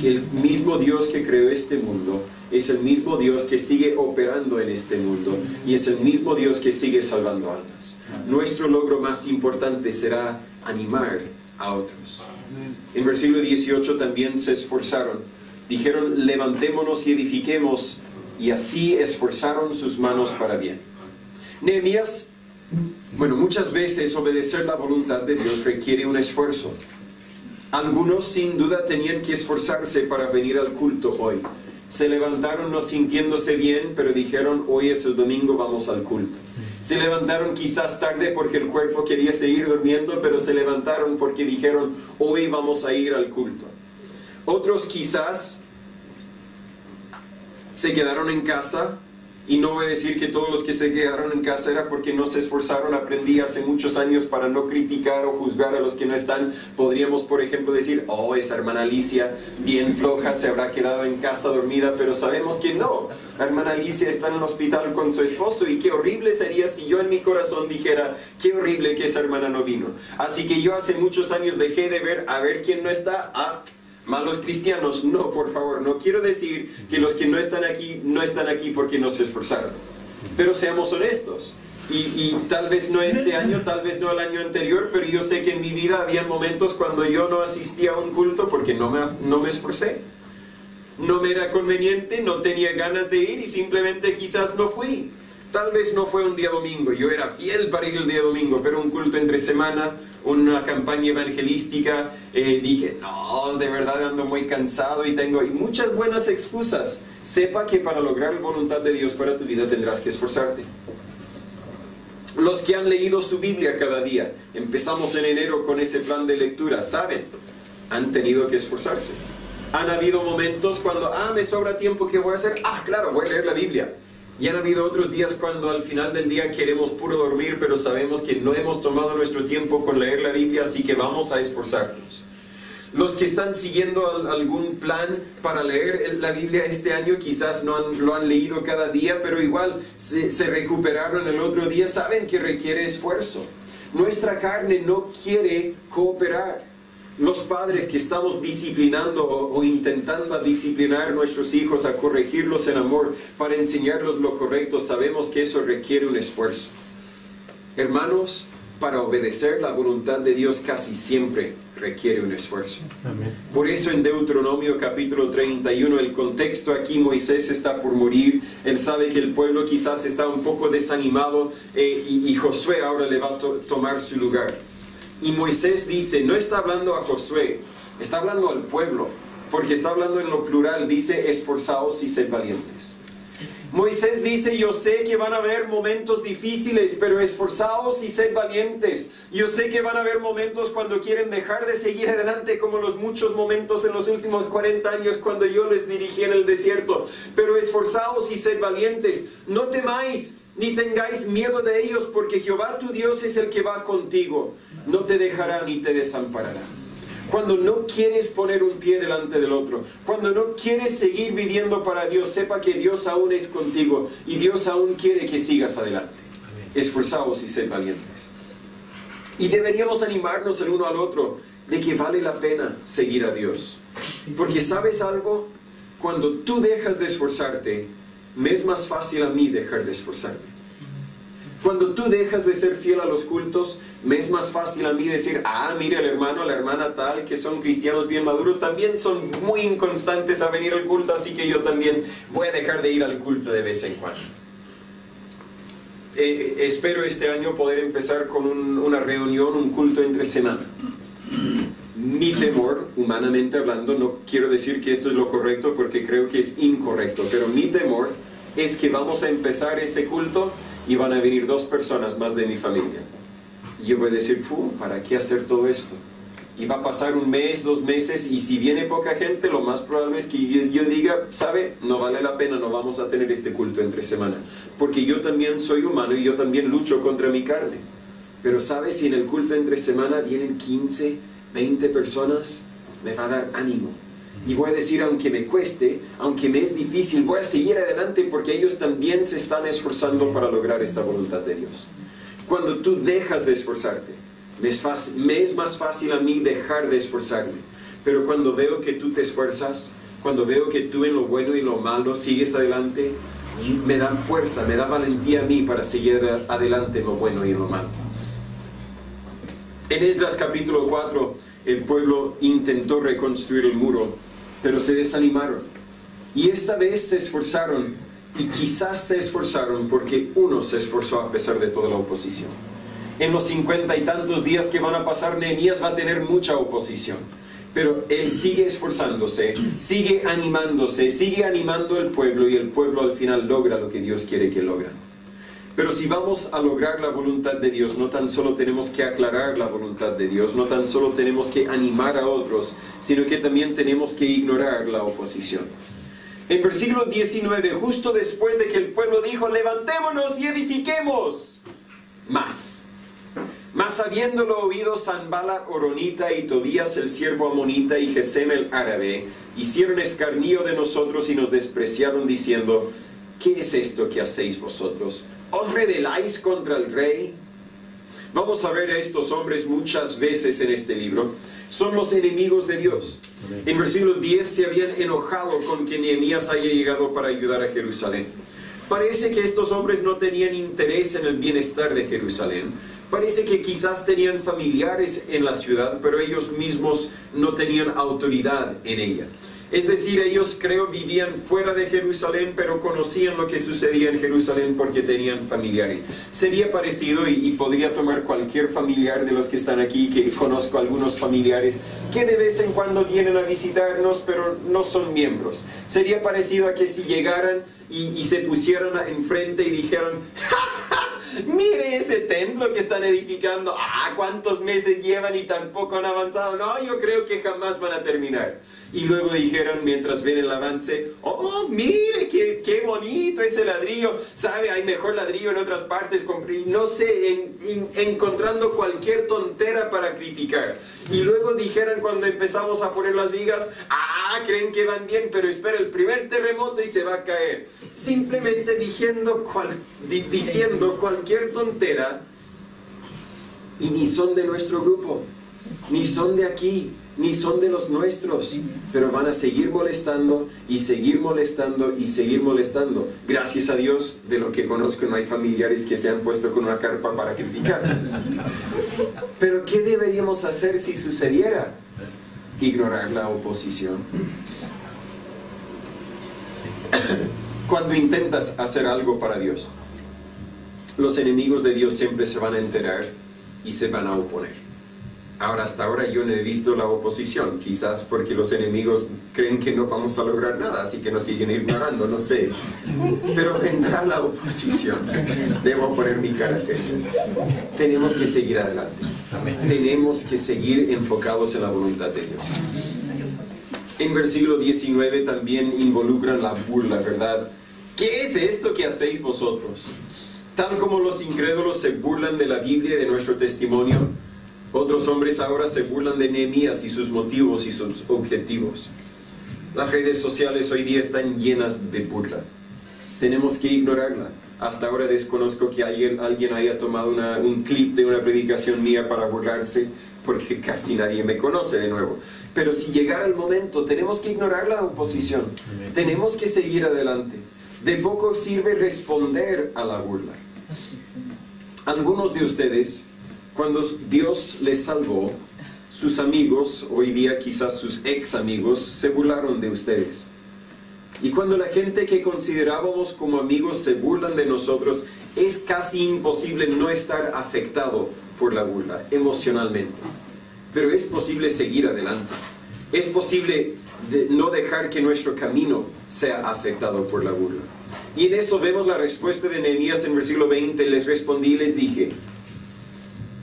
que el mismo Dios que creó este mundo es el mismo Dios que sigue operando en este mundo, y es el mismo Dios que sigue salvando almas. Nuestro logro más importante será animar a otros. En versículo 18 también se esforzaron. Dijeron, levantémonos y edifiquemos, y así esforzaron sus manos para bien. Nehemías, muchas veces obedecer la voluntad de Dios requiere un esfuerzo. Algunos sin duda tenían que esforzarse para venir al culto hoy. Se levantaron no sintiéndose bien, pero dijeron, hoy es el domingo, vamos al culto. Se levantaron quizás tarde porque el cuerpo quería seguir durmiendo, pero se levantaron porque dijeron, hoy vamos a ir al culto. Otros quizás se quedaron en casa. Y no voy a decir que todos los que se quedaron en casa era porque no se esforzaron. Aprendí hace muchos años para no criticar o juzgar a los que no están. Podríamos, por ejemplo, decir, oh, esa hermana Alicia, bien floja, se habrá quedado en casa dormida, pero sabemos que no. La hermana Alicia está en el hospital con su esposo, y qué horrible sería si yo en mi corazón dijera, qué horrible que esa hermana no vino. Así que yo hace muchos años dejé de ver a ver quién no está. Malos cristianos, no, por favor, no quiero decir que los que no están aquí porque no se esforzaron, pero seamos honestos, y tal vez no este año, tal vez no el año anterior, pero yo sé que en mi vida había momentos cuando yo no asistía a un culto porque no me esforcé, no me era conveniente, no tenía ganas de ir y simplemente quizás no fui. Tal vez no fue un día domingo, yo era fiel para ir el día domingo, pero un culto entre semana, una campaña evangelística, dije, no, de verdad ando muy cansado y tengo muchas buenas excusas. Sepa que para lograr la voluntad de Dios para tu vida tendrás que esforzarte. Los que han leído su Biblia cada día, empezamos en enero con ese plan de lectura, saben, han tenido que esforzarse. Han habido momentos cuando, me sobra tiempo, ¿qué voy a hacer? Claro, voy a leer la Biblia. Y han habido otros días cuando al final del día queremos puro dormir, pero sabemos que no hemos tomado nuestro tiempo con leer la Biblia, así que vamos a esforzarnos. Los que están siguiendo algún plan para leer la Biblia este año, quizás lo han leído cada día, pero igual se recuperaron el otro día, saben que requiere esfuerzo. Nuestra carne no quiere cooperar. Los padres que estamos disciplinando o intentando disciplinar a nuestros hijos, a corregirlos en amor, para enseñarlos lo correcto, sabemos que eso requiere un esfuerzo. Hermanos, para obedecer la voluntad de Dios casi siempre requiere un esfuerzo. Amén. Por eso en Deuteronomio capítulo 31, el contexto aquí, Moisés está por morir, él sabe que el pueblo quizás está un poco desanimado, y Josué ahora le va a tomar su lugar. Y Moisés dice, no está hablando a Josué, está hablando al pueblo, porque está hablando en lo plural, dice esforzaos y sed valientes. Moisés dice, yo sé que van a haber momentos difíciles, pero esforzaos y sed valientes. Yo sé que van a haber momentos cuando quieren dejar de seguir adelante, como los muchos momentos en los últimos 40 años cuando yo les dirigí en el desierto. Pero esforzaos y sed valientes. No temáis, ni tengáis miedo de ellos, porque Jehová tu Dios es el que va contigo. No te dejará ni te desamparará. Cuando no quieres poner un pie delante del otro, cuando no quieres seguir viviendo para Dios, sepa que Dios aún es contigo y Dios aún quiere que sigas adelante. Esforzaos y sed valientes. Y deberíamos animarnos el uno al otro de que vale la pena seguir a Dios. Porque ¿sabes algo? Cuando tú dejas de esforzarte, me es más fácil a mí dejar de esforzarme. Cuando tú dejas de ser fiel a los cultos, me es más fácil a mí decir, mira el hermano, la hermana tal, que son cristianos bien maduros, también son muy inconstantes a venir al culto, así que yo también voy a dejar de ir al culto de vez en cuando. Espero este año poder empezar con una reunión, un culto entre semana. Mi temor, humanamente hablando, no quiero decir que esto es lo correcto porque creo que es incorrecto, pero mi temor es que vamos a empezar ese culto y van a venir 2 personas más de mi familia. Y yo voy a decir, ¿para qué hacer todo esto? Y va a pasar 1 mes, 2 meses, y si viene poca gente, lo más probable es que yo diga, ¿sabe? No vale la pena, no vamos a tener este culto entre semana. Porque yo también soy humano y yo también lucho contra mi carne. Pero ¿sabe? Si en el culto entre semana vienen 15, 20 personas, me va a dar ánimo. Y voy a decir, aunque me cueste, aunque me es difícil, voy a seguir adelante porque ellos también se están esforzando para lograr esta voluntad de Dios. Cuando tú dejas de esforzarte, me es más fácil a mí dejar de esforzarme. Pero cuando veo que tú te esfuerzas, cuando veo que tú en lo bueno y lo malo sigues adelante, me da fuerza, me da valentía a mí para seguir adelante en lo bueno y en lo malo. En Esdras capítulo 4, el pueblo intentó reconstruir el muro, pero se desanimaron. Y esta vez se esforzaron, y quizás se esforzaron porque uno se esforzó a pesar de toda la oposición. En los 50 y tantos días que van a pasar, Nehemías va a tener mucha oposición. Pero él sigue esforzándose, sigue animándose, sigue animando al pueblo, y el pueblo al final logra lo que Dios quiere que logre. Pero si vamos a lograr la voluntad de Dios, no tan solo tenemos que aclarar la voluntad de Dios, no tan solo tenemos que animar a otros, sino que también tenemos que ignorar la oposición. En versículo 19, justo después de que el pueblo dijo, levantémonos y edifiquemos, Mas habiéndolo oído Sanballat horonita y Tobías el siervo amonita y Gesem el árabe, hicieron escarnio de nosotros y nos despreciaron diciendo, ¿qué es esto que hacéis vosotros? ¿Os rebeláis contra el rey? Vamos a ver a estos hombres muchas veces en este libro. Son los enemigos de Dios. En versículo 10 se habían enojado con que Nehemías haya llegado para ayudar a Jerusalén. Parece que estos hombres no tenían interés en el bienestar de Jerusalén. Parece que quizás tenían familiares en la ciudad, pero ellos mismos no tenían autoridad en ella. Es decir, ellos creo vivían fuera de Jerusalén, pero conocían lo que sucedía en Jerusalén porque tenían familiares. Sería parecido, y podría tomar cualquier familiar de los que están aquí, que conozco algunos familiares, que de vez en cuando vienen a visitarnos, pero no son miembros. Sería parecido a que si llegaran y se pusieran enfrente y dijeran, ¡ja, ja! Mire ese templo que están edificando. ¿Cuántos meses llevan y tampoco han avanzado? No, yo creo que jamás van a terminar. Y luego dijeron, mientras ven el avance, mire, qué bonito ese ladrillo. ¿Sabe? Hay mejor ladrillo en otras partes. No sé, encontrando cualquier tontera para criticar. Y luego dijeron, cuando empezamos a poner las vigas, creen que van bien, pero espera el primer terremoto y se va a caer. Simplemente diciendo cualquier tontera, y ni son de nuestro grupo, ni son de aquí, ni son de los nuestros, pero van a seguir molestando y seguir molestando y seguir molestando. Gracias a Dios, de lo que conozco, no hay familiares que se han puesto con una carpa para criticarnos. Pero ¿qué deberíamos hacer si sucediera? Ignorar la oposición. Cuando intentas hacer algo para Dios, los enemigos de Dios siempre se van a enterar y se van a oponer. Ahora, hasta ahora yo no he visto la oposición, quizás porque los enemigos creen que no vamos a lograr nada, así que nos siguen ignorando, no sé. Pero vendrá la oposición. Debo poner mi cara seria. Tenemos que seguir adelante. Tenemos que seguir enfocados en la voluntad de Dios. En versículo 19 también involucran la burla, ¿verdad? ¿Qué es esto que hacéis vosotros? Tal como los incrédulos se burlan de la Biblia y de nuestro testimonio, otros hombres ahora se burlan de Nehemías y sus motivos y sus objetivos. Las redes sociales hoy día están llenas de burla. Tenemos que ignorarla. Hasta ahora desconozco que alguien haya tomado un clip de una predicación mía para burlarse, porque casi nadie me conoce de nuevo. Pero si llegara el momento, tenemos que ignorar la oposición. Tenemos que seguir adelante. De poco sirve responder a la burla. Algunos de ustedes, cuando Dios les salvó, sus amigos, hoy día quizás sus ex amigos, se burlaron de ustedes. Y cuando la gente que considerábamos como amigos se burlan de nosotros, es casi imposible no estar afectado por la burla emocionalmente. Pero es posible seguir adelante. Es posible no dejar que nuestro camino sea afectado por la burla. Y en eso vemos la respuesta de Nehemías en versículo 20. Les respondí y les dije: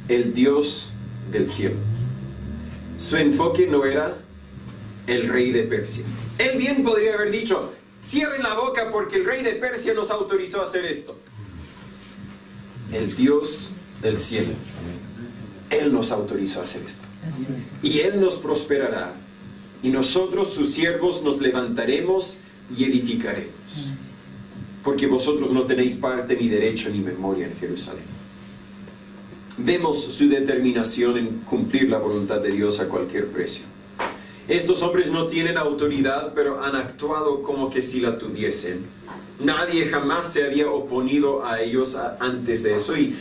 el Dios del cielo. Su enfoque no era el rey de Persia. Él bien podría haber dicho: cierren la boca porque el rey de Persia nos autorizó a hacer esto. El Dios del cielo. Él nos autorizó a hacer esto. Y Él nos prosperará. Y nosotros, sus siervos, nos levantaremos y edificaremos. Porque vosotros no tenéis parte, ni derecho, ni memoria en Jerusalén. Vemos su determinación en cumplir la voluntad de Dios a cualquier precio. Estos hombres no tienen autoridad, pero han actuado como que si la tuviesen. Nadie jamás se había oponido a ellos antes de eso. Y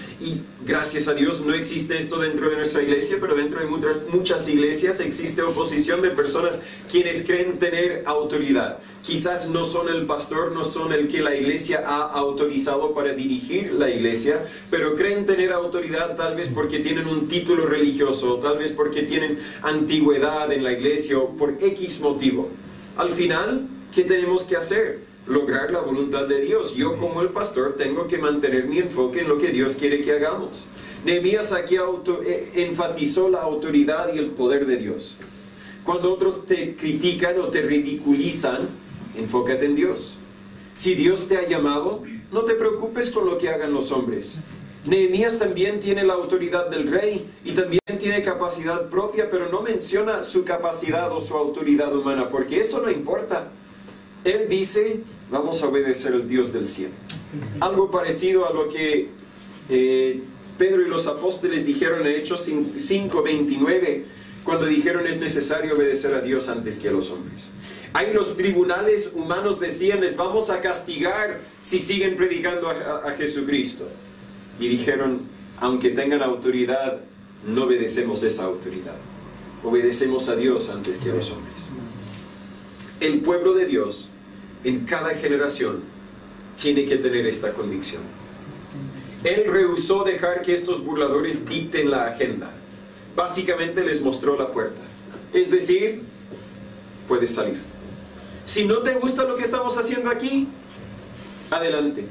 gracias a Dios no existe esto dentro de nuestra iglesia, pero dentro de muchas iglesias existe oposición de personas quienes creen tener autoridad. Quizás no son el pastor, no son el que la iglesia ha autorizado para dirigir la iglesia, pero creen tener autoridad tal vez porque tienen un título religioso, tal vez porque tienen antigüedad en la iglesia o por X motivo. Al final, ¿qué tenemos que hacer? Lograr la voluntad de Dios. Yo como el pastor tengo que mantener mi enfoque en lo que Dios quiere que hagamos. Nehemías aquí enfatizó la autoridad y el poder de Dios. Cuando otros te critican o te ridiculizan, enfócate en Dios. Si Dios te ha llamado, no te preocupes con lo que hagan los hombres. Nehemías también tiene la autoridad del rey y también tiene capacidad propia, pero no menciona su capacidad o su autoridad humana, porque eso no importa. Él dice: vamos a obedecer al Dios del cielo. Algo parecido a lo que Pedro y los apóstoles dijeron en Hechos 5:29, cuando dijeron: es necesario obedecer a Dios antes que a los hombres. Ahí los tribunales humanos decían: les vamos a castigar si siguen predicando a Jesucristo. Y dijeron: aunque tengan autoridad, no obedecemos esa autoridad. Obedecemos a Dios antes que a los hombres. El pueblo de Dios en cada generación tiene que tener esta convicción. Él rehusó dejar que estos burladores dicten la agenda. Básicamente les mostró la puerta. Es decir, puedes salir. Si no te gusta lo que estamos haciendo aquí, adelante.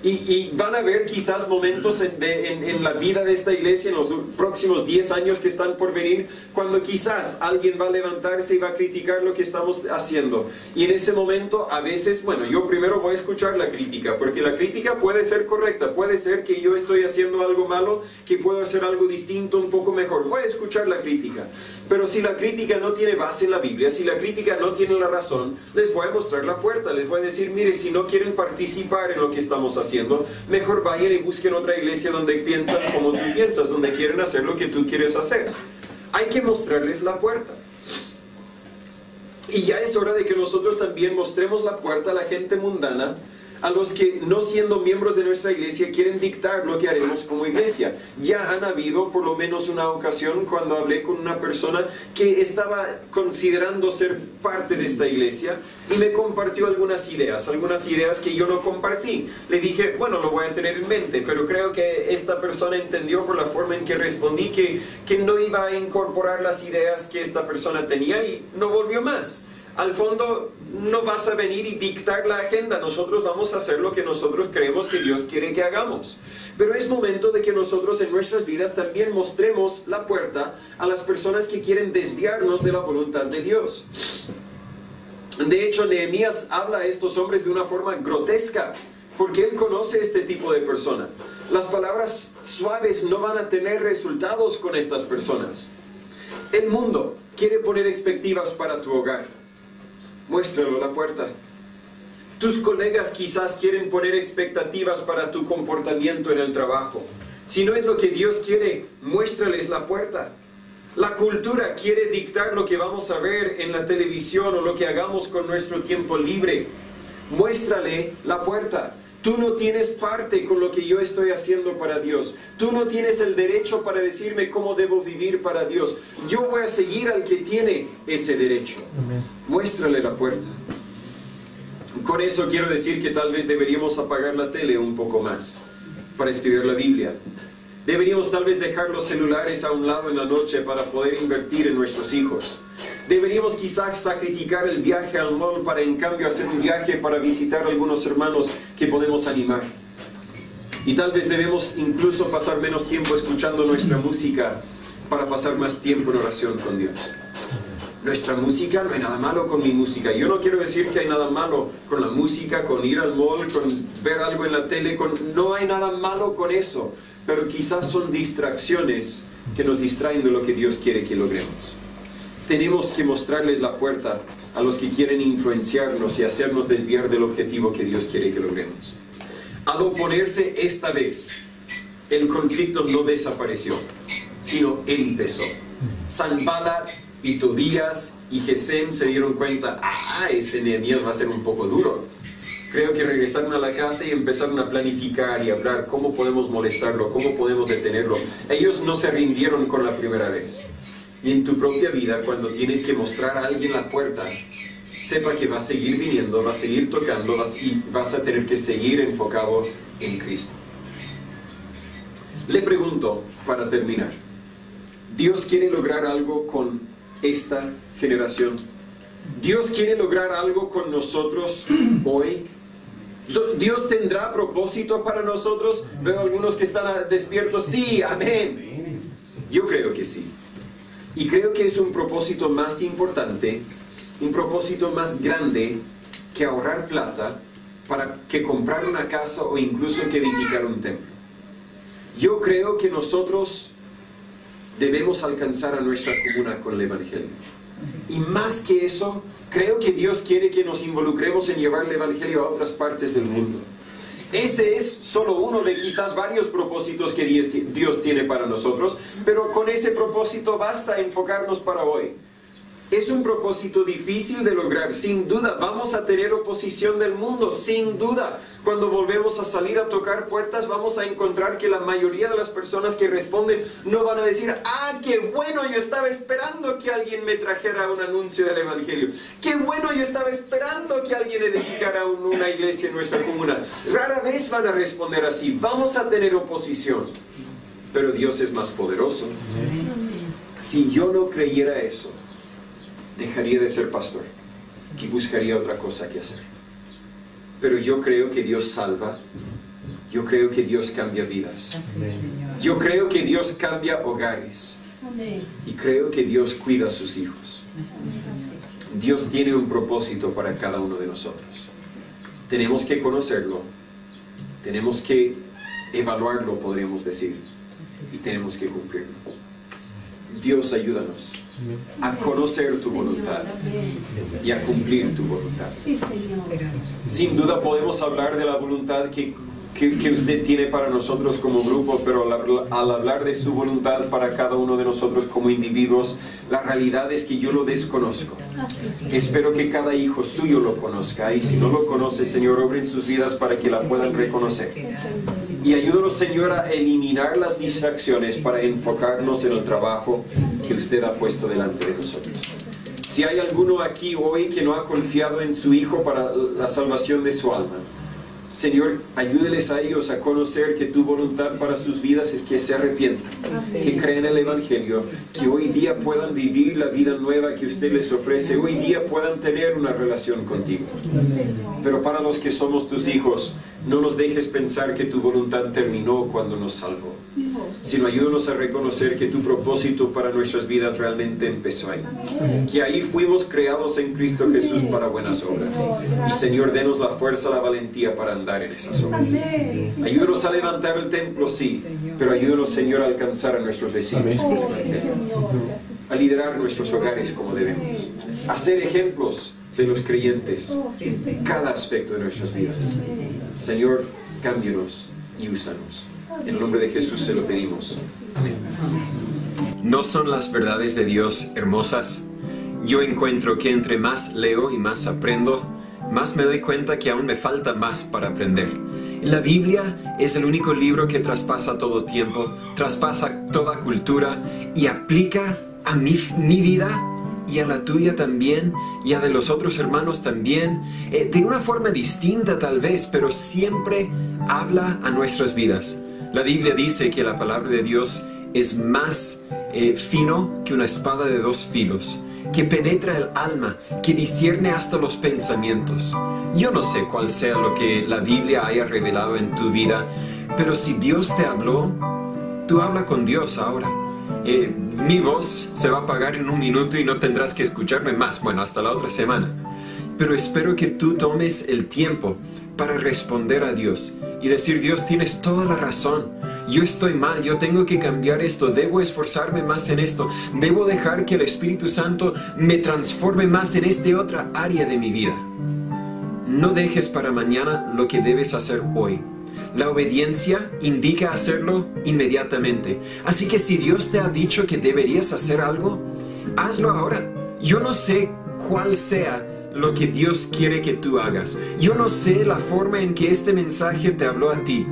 Y van a haber quizás momentos en la vida de esta iglesia en los próximos 10 años que están por venir, cuando quizás alguien va a levantarse y va a criticar lo que estamos haciendo. Y en ese momento, a veces, yo primero voy a escuchar la crítica, porque la crítica puede ser correcta, puede ser que yo estoy haciendo algo malo, que puedo hacer algo distinto, un poco mejor. Voy a escuchar la crítica. Pero si la crítica no tiene base en la Biblia, si la crítica no tiene la razón, les voy a mostrar la puerta, les voy a decir: mire, si no quieren participar en lo que estamos haciendo, mejor vayan y busquen otra iglesia donde piensan como tú piensas, donde quieren hacer lo que tú quieres hacer. Hay que mostrarles la puerta. Y ya es hora de que nosotros también mostremos la puerta a la gente mundana, a los que, no siendo miembros de nuestra iglesia, quieren dictar lo que haremos como iglesia. Ya han habido por lo menos una ocasión cuando hablé con una persona que estaba considerando ser parte de esta iglesia y me compartió algunas ideas que yo no compartí. Le dije, bueno, lo voy a tener en mente, pero creo que esta persona entendió por la forma en que respondí que no iba a incorporar las ideas que esta persona tenía y no volvió más. Al fondo, no vas a venir y dictar la agenda. Nosotros vamos a hacer lo que nosotros creemos que Dios quiere que hagamos. Pero es momento de que nosotros en nuestras vidas también mostremos la puerta a las personas que quieren desviarnos de la voluntad de Dios. De hecho, Nehemías habla a estos hombres de una forma grotesca, porque él conoce este tipo de persona. Las palabras suaves no van a tener resultados con estas personas. El mundo quiere poner expectativas para tu hogar. Muéstralo la puerta. Tus colegas quizás quieren poner expectativas para tu comportamiento en el trabajo. Si no es lo que Dios quiere, muéstrales la puerta. La cultura quiere dictar lo que vamos a ver en la televisión o lo que hagamos con nuestro tiempo libre. Muéstrale la puerta. Tú no tienes parte con lo que yo estoy haciendo para Dios. Tú no tienes el derecho para decirme cómo debo vivir para Dios. Yo voy a seguir al que tiene ese derecho. Amén. Muéstrale la puerta. Con eso quiero decir que tal vez deberíamos apagar la tele un poco más para estudiar la Biblia. Deberíamos tal vez dejar los celulares a un lado en la noche para poder invertir en nuestros hijos. Deberíamos quizás sacrificar el viaje al mall para en cambio hacer un viaje para visitar a algunos hermanos que podemos animar. Y tal vez debemos incluso pasar menos tiempo escuchando nuestra música para pasar más tiempo en oración con Dios. Nuestra música, no hay nada malo con mi música. Yo no quiero decir que hay nada malo con la música, con ir al mall, con ver algo en la tele, no hay nada malo con eso. Pero quizás son distracciones que nos distraen de lo que Dios quiere que logremos. Tenemos que mostrarles la puerta a los que quieren influenciarnos y hacernos desviar del objetivo que Dios quiere que logremos. Al oponerse esta vez, el conflicto no desapareció, sino empezó. Sanballat y Tobías y Gesem se dieron cuenta, ese Nehemías va a ser un poco duro. Creo que regresaron a la casa y empezaron a planificar y hablar cómo podemos molestarlo, cómo podemos detenerlo. Ellos no se rindieron con la primera vez. Y en tu propia vida, cuando tienes que mostrar a alguien la puerta, sepa que va a seguir viniendo, va a seguir tocando y vas a tener que seguir enfocado en Cristo. Le pregunto, para terminar, ¿Dios quiere lograr algo con esta generación? ¿Dios quiere lograr algo con nosotros hoy? ¿Dios tendrá propósito para nosotros? Veo algunos que están despiertos. Sí, amén. Yo creo que sí. Y creo que es un propósito más importante, un propósito más grande que ahorrar plata para que comprar una casa o incluso que edificar un templo. Yo creo que nosotros debemos alcanzar a nuestra comuna con el Evangelio. Y más que eso, creo que Dios quiere que nos involucremos en llevar el Evangelio a otras partes del mundo. Ese es solo uno de quizás varios propósitos que Dios tiene para nosotros, pero con ese propósito basta enfocarnos para hoy. Es un propósito difícil de lograr, sin duda. Vamos a tener oposición del mundo, sin duda. Cuando volvemos a salir a tocar puertas, vamos a encontrar que la mayoría de las personas que responden no van a decir, qué bueno, yo estaba esperando que alguien me trajera un anuncio del Evangelio. Qué bueno, yo estaba esperando que alguien edificara una iglesia en nuestra comuna. Rara vez van a responder así. Vamos a tener oposición, pero Dios es más poderoso. Si yo no creyera eso, dejaría de ser pastor y buscaría otra cosa que hacer. Pero yo creo que Dios salva. Yo creo que Dios cambia vidas. Yo creo que Dios cambia hogares. Y creo que Dios cuida a sus hijos. Dios tiene un propósito para cada uno de nosotros. Tenemos que conocerlo. Tenemos que evaluarlo, podríamos decir. Y tenemos que cumplirlo. Dios, ayúdanos a conocer tu voluntad y a cumplir tu voluntad. Sin duda podemos hablar de la voluntad que que usted tiene para nosotros como grupo, pero al hablar de su voluntad para cada uno de nosotros como individuos, la realidad es que yo lo desconozco. Espero que cada hijo suyo lo conozca, y si no lo conoce, Señor, obra en sus vidas para que la puedan reconocer. Y ayúdanos, Señor, a eliminar las distracciones para enfocarnos en el trabajo que usted ha puesto delante de nosotros. Si hay alguno aquí hoy que no ha confiado en su Hijo para la salvación de su alma, Señor, ayúdeles a ellos a conocer que tu voluntad para sus vidas es que se arrepientan, que crean el Evangelio, que hoy día puedan vivir la vida nueva que usted les ofrece, hoy día puedan tener una relación contigo. Pero para los que somos tus hijos, no nos dejes pensar que tu voluntad terminó cuando nos salvó, sino ayúdanos a reconocer que tu propósito para nuestras vidas realmente empezó ahí, que ahí fuimos creados en Cristo Jesús para buenas obras. Y Señor, denos la fuerza, la valentía para andar en esas obras. Ayúdanos a levantar el templo, sí, pero ayúdanos, Señor, a alcanzar a nuestros vecinos, a liderar nuestros hogares como debemos, a ser ejemplos de los creyentes en cada aspecto de nuestras vidas. Señor, cámbienos y úsanos. En el nombre de Jesús se lo pedimos. Amén. ¿No son las verdades de Dios hermosas? Yo encuentro que entre más leo y más aprendo, más me doy cuenta que aún me falta más para aprender. La Biblia es el único libro que traspasa todo tiempo, traspasa toda cultura y aplica a mi vida y a la tuya también, y a de los otros hermanos también, de una forma distinta tal vez, pero siempre habla a nuestras vidas. La Biblia dice que la palabra de Dios es más fino que una espada de dos filos, que penetra el alma, que discierne hasta los pensamientos. Yo no sé cuál sea lo que la Biblia haya revelado en tu vida, pero si Dios te habló, tú habla con Dios ahora. Mi voz se va a apagar en un minuto y no tendrás que escucharme más, bueno, hasta la otra semana. Pero espero que tú tomes el tiempo para responder a Dios y decir: Dios, tienes toda la razón, yo estoy mal, yo tengo que cambiar esto, debo esforzarme más en esto, debo dejar que el Espíritu Santo me transforme más en esta otra área de mi vida. No dejes para mañana lo que debes hacer hoy. La obediencia indica hacerlo inmediatamente. Así que si Dios te ha dicho que deberías hacer algo, hazlo ahora. Yo no sé cuál sea lo que Dios quiere que tú hagas. Yo no sé la forma en que este mensaje te habló a ti,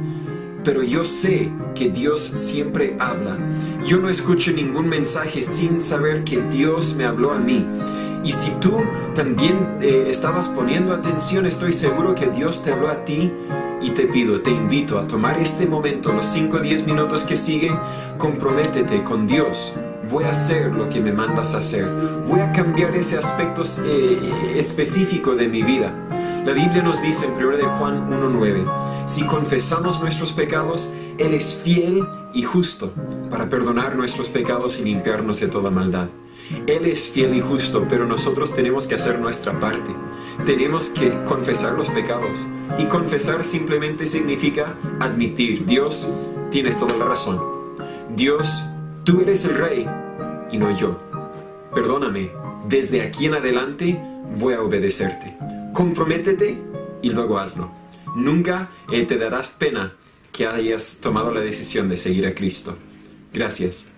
pero yo sé que Dios siempre habla. Yo no escucho ningún mensaje sin saber que Dios me habló a mí. Y si tú también estabas poniendo atención, estoy seguro que Dios te habló a ti. Y te invito a tomar este momento, los 5 o 10 minutos que siguen, comprométete con Dios. Voy a hacer lo que me mandas a hacer. Voy a cambiar ese aspecto específico de mi vida. La Biblia nos dice en 1 de Juan 1:9, si confesamos nuestros pecados, Él es fiel y justo para perdonar nuestros pecados y limpiarnos de toda maldad. Él es fiel y justo, pero nosotros tenemos que hacer nuestra parte. Tenemos que confesar los pecados. Y confesar simplemente significa admitir: Dios, tienes toda la razón. Dios, tú eres el rey y no yo. Perdóname, desde aquí en adelante voy a obedecerte. Comprométete y luego hazlo. Nunca te darás pena que hayas tomado la decisión de seguir a Cristo. Gracias.